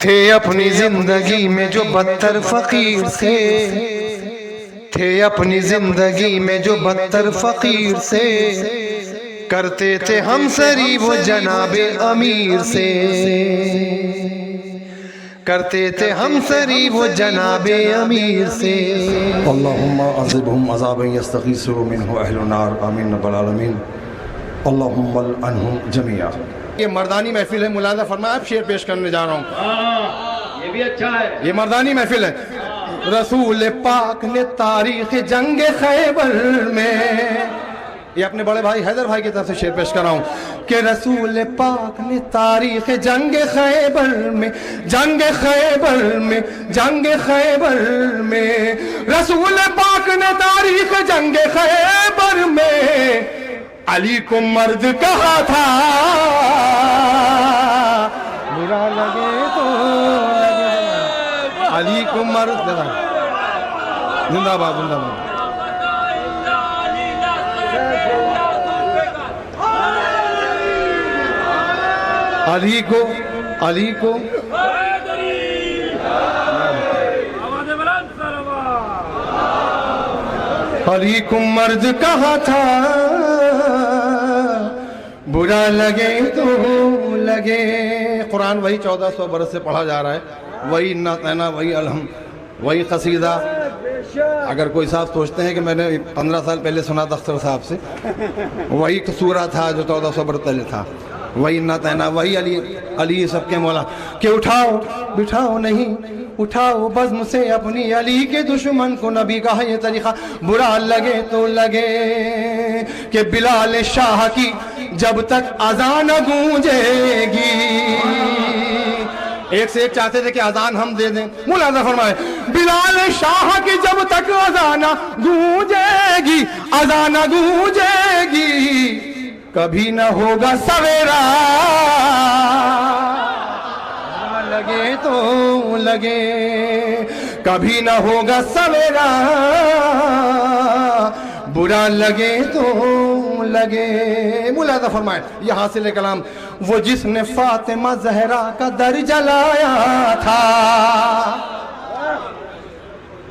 थे अपनी जिंदगी में जो बदतर फकीर से, थे अपनी जिंदगी में जो बदतर फकीर से, करते थे हम सरी वो जनाबे अमीर से, करते थे हम सरी वो जनाबे अमीर से। अल्लाहुम्मा अज़िबहुम अज़ाबन यस्तग़ीसु मिन्हु अहलुन नार आमीन रब्बल आलमीन अल्लाहुम्मा अन्हुम जमीआ। ये मर्दानी महफिल है, मुलाज़ा फरमाया आप शेर पेश करने जा रहा हूँ। ये भी अच्छा है। ये मर्दानी महफिल है। रसूल पाक ने तारीख जंग खैबर में, ये अपने बड़े भाई हैदर भाई की तरफ से शेर पेश कर रहा हूँ कि रसूल पाक ने तारीख जंग खैबर में, जंग खैबर में, जंग खैबर में, रसूल पाक ने तारीख जंग खैबर में अली को मर्द कहा था, बुरा लगे तो लगे, अली को मर्द, जिंदाबाद जिंदाबाद। अली को, अली को अली को मर्द कहा था, बुरा लगे तो लगे। कुरान वही 1400 बरस से पढ़ा जा रहा है, वही इन्ना तैना, वही अलहम, वही कसीदा। अगर कोई साहब सोचते हैं कि मैंने 15 साल पहले सुना था अख्तर साहब से, वही सूरा था जो 1400 बरस पहले था, वही इन्ना तैना, वही अली, अली सबके मौला। कि उठाओ बिठाओ नहीं, उठाओ बज़्म से अपनी अली के दुश्मन को, नबी का है ये तरीका, बुरा लगे तो लगे। कि बिलाल शाह की जब तक अजान गूंजेगी, एक से एक चाहते थे कि अजान हम दे दें, मुलाज़ा फरमाए बिलाल शाह की जब तक अजाना गूंजेगी, अजाना गूंजेगी, कभी न होगा सवेरा, लगे तो लगे, कभी न होगा सवेरा, बुरा लगे तो लगे। मुलाज़ा फरमाए ये हासिल कलाम, वो जिसने फातिमा ज़हरा का दर जलाया था।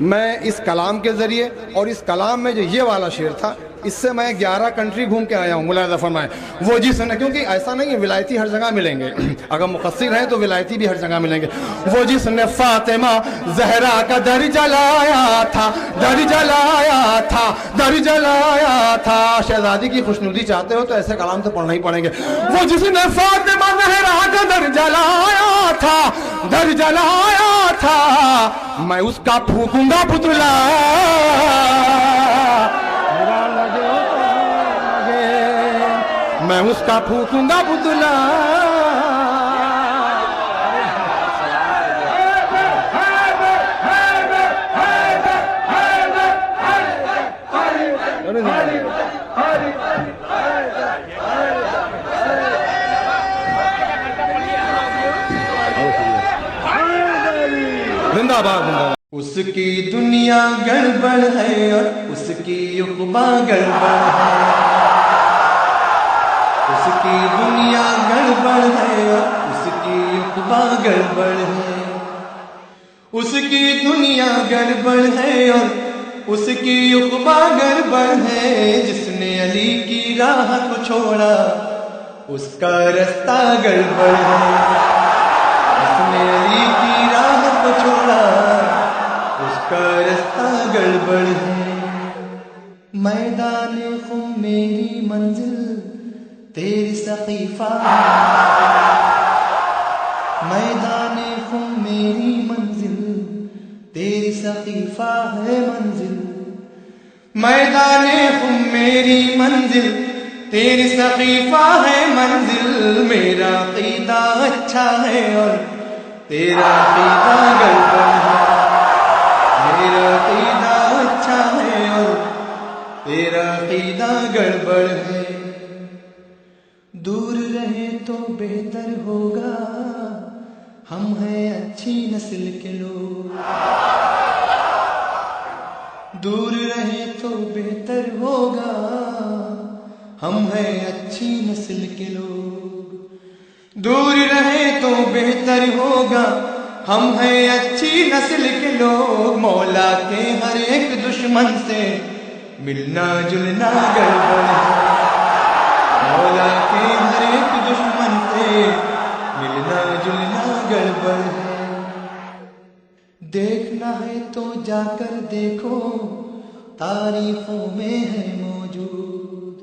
मैं इस कलाम के ज़रिए और इस कलाम में जो ये वाला शेर था, इससे मैं 11 कंट्री घूम के आया हूँ। मुलाज़ा फरमाए वो जिसने, क्योंकि ऐसा नहीं है विलायती हर जगह मिलेंगे, अगर मुक़स्सिर हैं तो विलायती भी हर जगह मिलेंगे। वो जिसने फातिमा ज़हरा का दर जलाया था, दर जलाया था, दर जलाया था। शहज़ादी की खुशनुदी चाहते हो तो ऐसे कलाम से पढ़ना ही पड़ेंगे। वो जिसने फातिमा ज़हरा का दर जलाया था, दर जलाया था, मैं उसका फूकूंगा पुतला, मैं उसका फूकूंगा पुतला। जिंदाबाद जिंदाबाद। उसकी दुनिया गड़बड़ है और उसकी उक़बा गड़बड़ है, उसकी दुनिया गड़बड़ है और उसकी उक़बा गड़बड़ है, उसकी दुनिया गड़बड़ है और उसकी उक़बा गड़बड़ है। जिसने अली की राह को छोड़ा उसका रास्ता गड़बड़ है, जिसने अली की राह को छोड़ा उसका रास्ता गड़बड़ है। मैदान ख़ुम मेरी मंजिल तेरी सक़ीफ़ा, मैदान ख़ुम मेरी मंजिल तेरी सक़ीफ़ा है मंजिल, मैदान ख़ुम मेरी मंजिल तेरी सक़ीफ़ा है मंजिल। मेरा अक़ीदा अच्छा है और तेरा अक़ीदा गड़बड़ है, मेरा अक़ीदा अच्छा है और तेरा अक़ीदा गड़बड़ है। दूर रहे तो बेहतर होगा, हम हैं अच्छी नस्ल के लोग। दूर रहे तो बेहतर होगा, हम हैं अच्छी नस्ल के लोग। दूर रहे तो बेहतर होगा, हम हैं अच्छी नस्ल के लोग, मौला के हर एक दुश्मन से मिलना जुलना गड़बड़ है। मौला के हर एक दुश्मन से मिलना जुलना गड़बड़ है। देखना है तो जाकर देखो, तारीफों में है मौजूद।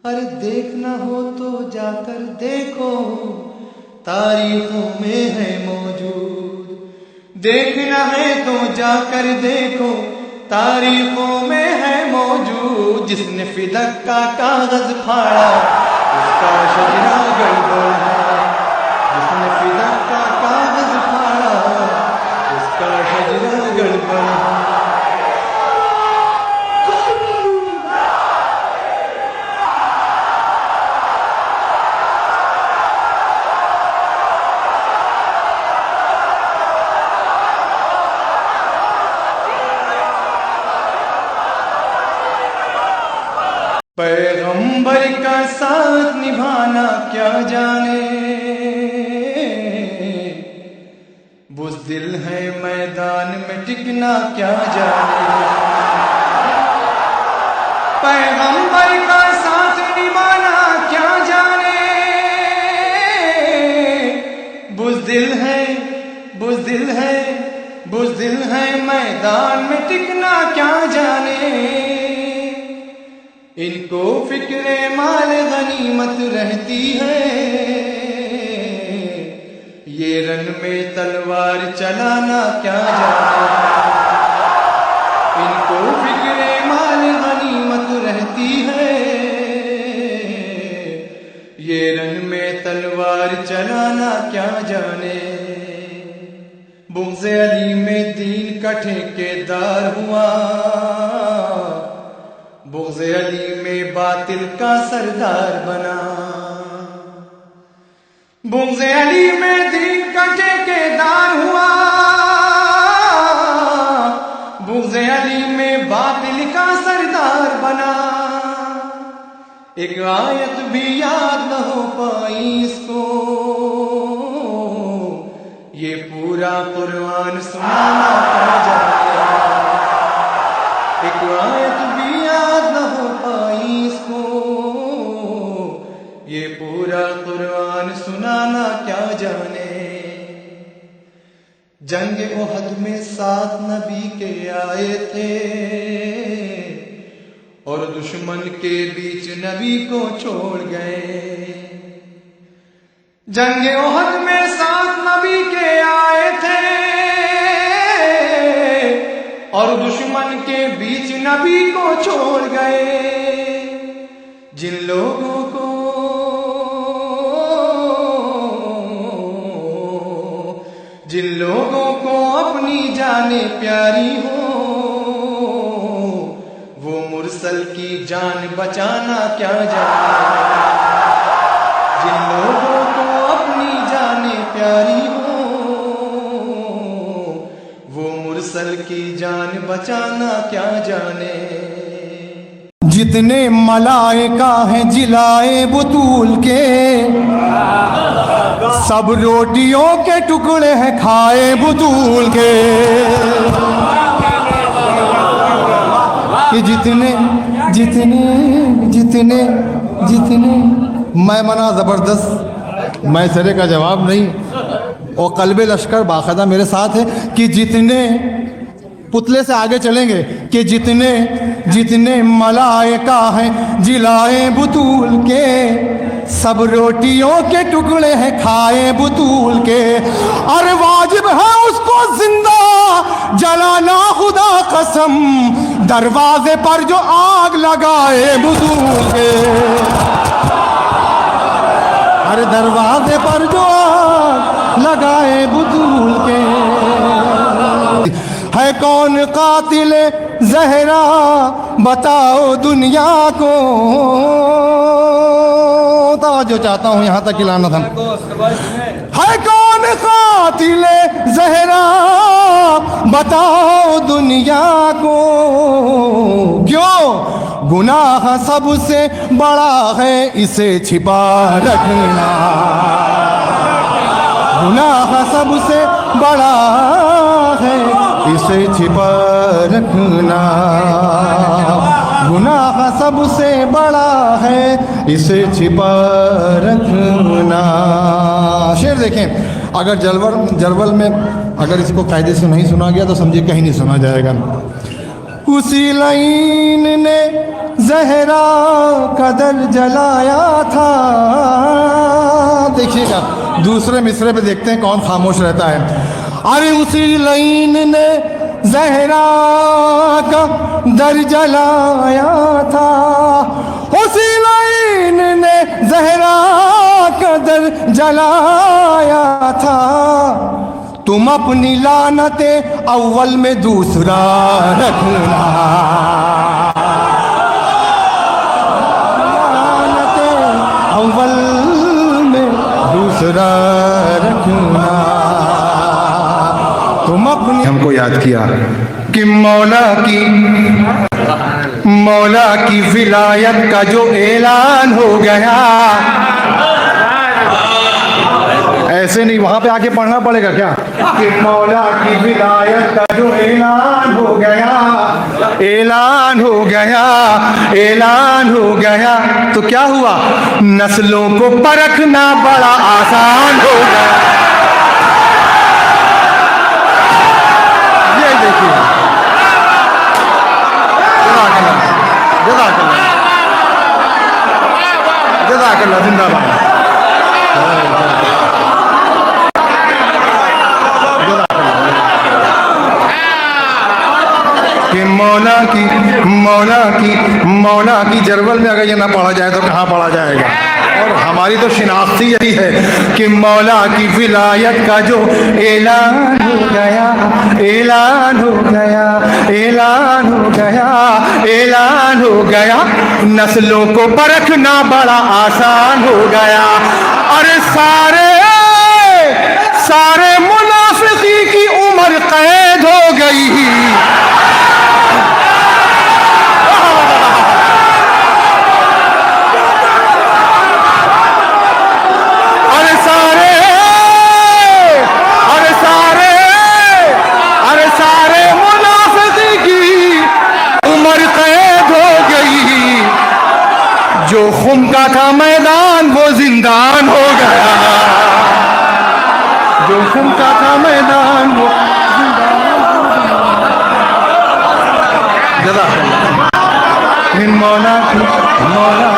अरे देखना हो तो जाकर देखो, तारीफों में है मौजूद। देखना है तो जाकर देखो, तारीफों में है मौजूद। जिसने फिदक का कागज फाड़ा उसका शजरा गड़बड़ है। जिसने फिदक का कागज फाड़ा उसका शजरा गड़बड़ है। पैगंबर का साथ निभाना क्या जाने, बुज़दिल है मैदान में टिकना क्या जाने। पैगंबर का साथ निभाना क्या जाने, बुज़दिल है बुज़दिल है बुज़दिल है मैदान में टिकना क्या जाने। इनको फिक्रे माल गनीमत रहती है, ये रन में तलवार चलाना क्या जाने। इनको फिक्रे माल गनीमत रहती है, ये रन में तलवार चलाना क्या जाने। बुग़्ज़ अली में दीन का ठेकेदार हुआ, बुग़्ज़ अली में बातिल का सरदार बना। बुग़्ज़ अली में दीन का ठेकेदार हुआ, बुग़्ज़ अली में बातिल का सरदार बना। एक आयत भी याद न हो पाई इसको, ये पूरा कुरान सुनाना क्या जाने। एक आयत भी याद न हो पाई इसको, ये पूरा कुरान सुनाना क्या जाने। जंग उहद में 7 नबी के आए थे, और दुश्मन के बीच नबी को छोड़ गए। जंग उहद में 7 नबी के आए थे, और दुश्मन के बीच नबी को छोड़ गए। जिन लोगों को अपनी जाने प्यारी हो, वो मुरसल की जान बचाना क्या जाने। जिन लोगों को अपनी जाने प्यारी हो, वो मुरसल की जान बचाना क्या जाने। जितने मलाइका हैं जिलाए बुतूल के, सब रोटियों के टुकड़े हैं खाए बुतूल के। कि जितने जितने जितने जितने मैं मना जबरदस्त, मैं सरे का जवाब नहीं, और कल्बे लश्कर बाकायदा मेरे साथ है कि जितने पुतले से आगे चलेंगे कि जितने जितने मलाइका हैं जिलाए बुतूल के, सब रोटियों के टुकड़े हैं खाए बुतूल के। और वाजिब है उसको जिंदा जलाना खुदा कसम, दरवाजे पर जो आग लगाए बुतूल के। हर दरवाजे पर जो आग लगाए बुतूल के। है कौन कातिल ज़हरा बताओ दुनिया को, जो चाहता हूँ यहाँ तक लाना था। है कौन कातिल ज़हरा बताओ दुनिया को, क्यों गुनाह सबसे बड़ा है इसे छिपा रखना। गुनाह सबसे बड़ा है इसे छिपा रखना, गुनाह सबसे बड़ा है इसे छिपा रखना। शेर देखें, अगर जरवल में अगर इसको कायदे से नहीं सुना गया तो समझिए कहीं नहीं सुना जाएगा। उसी लाइन ने जहरा का दिल जलाया था। देखिएगा दूसरे मिसरे पे देखते हैं कौन खामोश रहता है। अरे उसी लाइन ने जहरा का दर जलाया था, उसी लाइन ने जहरा का दर जलाया था। तुम अपनी लानते अव्वल में दूसरा रखना, लानते अव्वल में दूसरा रखना। तुम अपनी हमको याद किया कि मौला की विलायत का जो ऐलान हो गया, ऐसे नहीं वहां पे आके पढ़ना पड़ेगा क्या, कि मौला की विलायत का जो ऐलान हो गया, ऐलान हो गया, ऐलान हो गया, तो क्या हुआ, नस्लों को परखना बड़ा आसान हो गया। ये देखिए, जज़ाकल्लाह, जिंदाबाद। कि मौला की जरवल में अगर ये ना पढ़ा जाए तो कहाँ पढ़ा जाएगा। और हमारी तो शिनाख्ती यही है कि मौला की विलायत का जो ऐलान हो गया, ऐलान हो गया, ऐलान हो गया, ऐलान हो गया, नस्लों को परखना बड़ा आसान हो गया। अरे सारे मुनाफिकी की उम्र कैद हो गई। जो खुम का था मैदान वो जिंदान हो गया, जो खुम का था मैदान वो जिंदान हो गया। मौला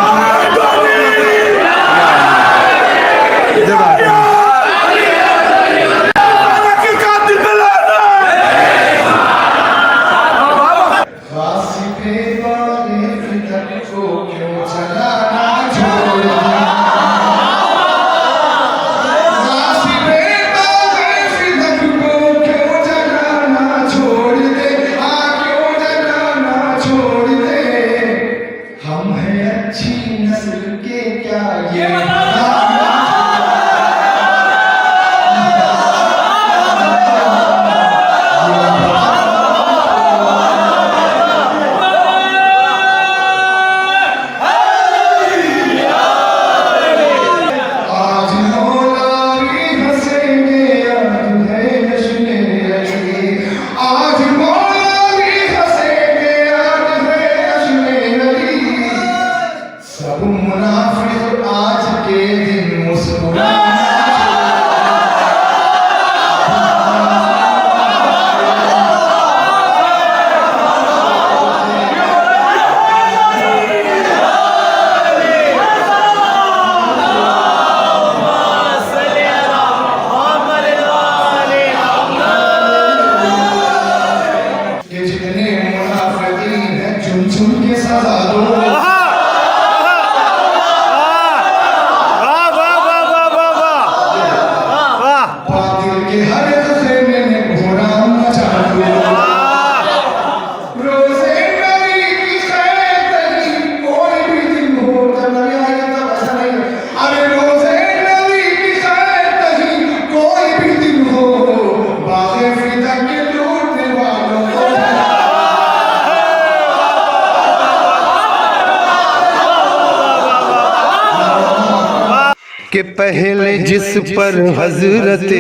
कि पहले जिस पर हजरते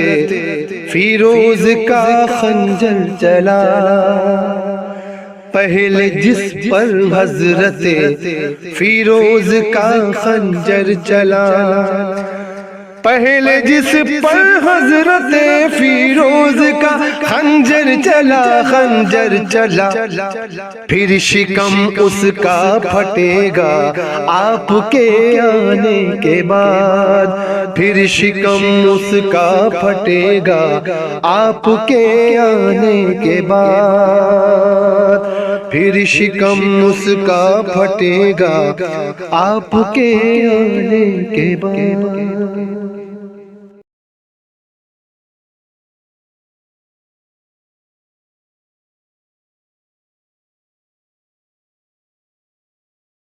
फिरोज का खंजर चला, पहले जिस पर हजरते फिरोज का खंजर चला, पहले जिस पर हजरते फिरोज का खंजर चला, खंजर चला, फिर शिकम उसका फटेगा आपके आने के बाद, फिर शिकम उसका फटेगा आपके आने के बाद, फिर शिकम उसका फटेगा आपके आने के बाद।